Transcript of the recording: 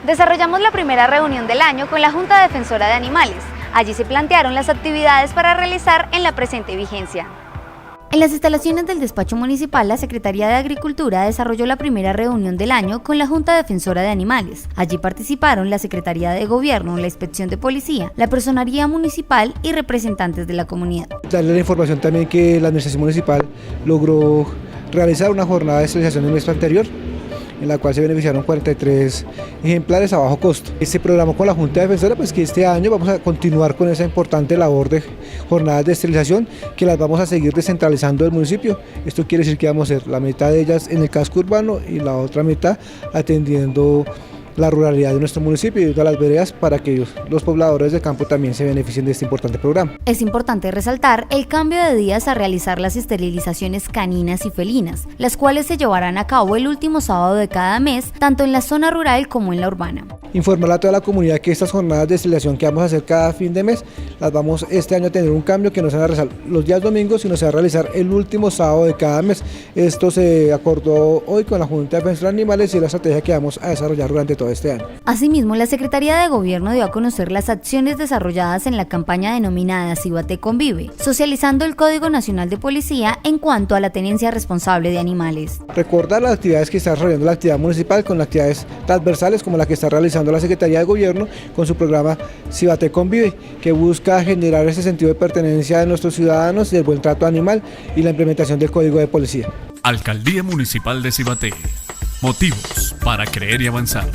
Desarrollamos la primera reunión del año con la Junta Defensora de Animales. Allí se plantearon las actividades para realizar en la presente vigencia. En las instalaciones del despacho municipal, la Secretaría de Agricultura desarrolló la primera reunión del año con la Junta Defensora de Animales. Allí participaron la Secretaría de Gobierno, la Inspección de Policía, la Personería Municipal y representantes de la comunidad. Darle la información también que la Administración Municipal logró realizar una jornada de esterilización el mes anterior, en la cual se beneficiaron 43 ejemplares a bajo costo. Se programó con la Junta Defensora pues que este año vamos a continuar con esa importante labor de jornadas de esterilización, que las vamos a seguir descentralizando del municipio. Esto quiere decir que vamos a hacer la mitad de ellas en el casco urbano y la otra mitad atendiendo la ruralidad de nuestro municipio y de las veredas para que los pobladores de campo también se beneficien de este importante programa. Es importante resaltar el cambio de días a realizar las esterilizaciones caninas y felinas, las cuales se llevarán a cabo el último sábado de cada mes, tanto en la zona rural como en la urbana. Informar a toda la comunidad que estas jornadas de esterilización que vamos a hacer cada fin de mes, las vamos este año a tener un cambio, que no se van a realizar los días domingos, sino se va a realizar el último sábado de cada mes. Esto se acordó hoy con la Junta de Defensora de Animales y la estrategia que vamos a desarrollar durante todo este año. Asimismo, la Secretaría de Gobierno dio a conocer las acciones desarrolladas en la campaña denominada Cibate Convive, socializando el Código Nacional de Policía en cuanto a la tenencia responsable de animales. Recordar las actividades que está desarrollando la actividad municipal con actividades transversales como la que está realizando la Secretaría de Gobierno con su programa Cibate Convive, que busca generar ese sentido de pertenencia de nuestros ciudadanos y el buen trato animal y la implementación del Código de Policía. Alcaldía Municipal de Cibate. Motivos para creer y avanzar.